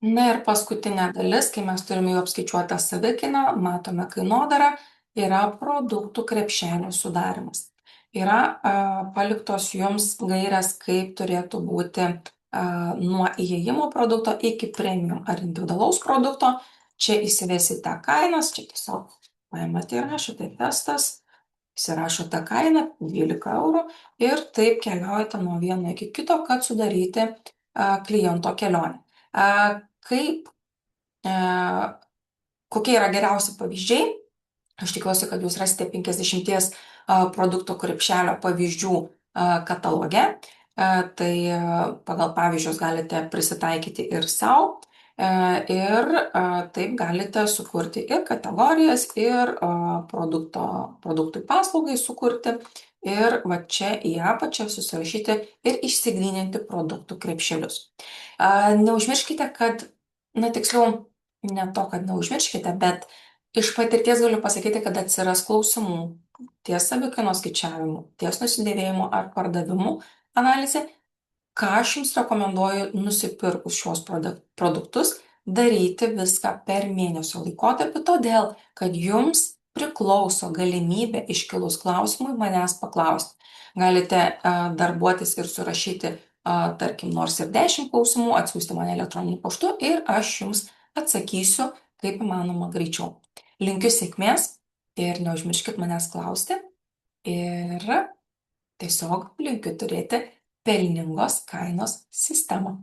Na ir paskutinė dalis, kai mes turime jau apskaičiuotą savikainą, matome kainodarą, yra produktų krepšelio sudarymas. Yra paliktos jums gairės, kaip turėtų būti nuo įėjimo produkto iki premium ar individualaus produkto. Čia įsivesite kainas, čia tiesiog paimate ir rašote testas, įsirašote kainą 12 eurų ir taip keliaujate nuo vieno iki kito, kad sudaryti kliento kelionę. Kaip, kokie yra geriausi pavyzdžiai? Aš tikiuosi, kad jūs rasite 50 produktų krepšelio pavyzdžių kataloge. Tai pagal pavyzdžius galite prisitaikyti ir savo ir taip galite sukurti ir kategorijas, ir produktui paslaugai sukurti. Ir va čia į apačią susirašyti ir išsigryninti produktų krepšelius. Neužmirškite, kad, na tiksliau, ne to, kad neužmirškite, bet iš patirties galiu pasakyti, kad atsiras klausimų ties savikainos skaičiavimu, ties nusidėvėjimu ar pardavimu analizė, ką aš jums rekomenduoju nusipirkus šios produktus daryti viską per mėnesio laikotarpį, todėl, kad jums priklauso galimybė iškilus klausimui manęs paklausti. Galite darbuotis ir surašyti, tarkim, nors ir 10 klausimų, atsiųsti mane elektroniniu paštu ir aš jums atsakysiu kaip įmanoma greičiau. Linkiu sėkmės ir neužmirškit manęs klausti ir tiesiog linkiu turėti pelningos kainos sistemą.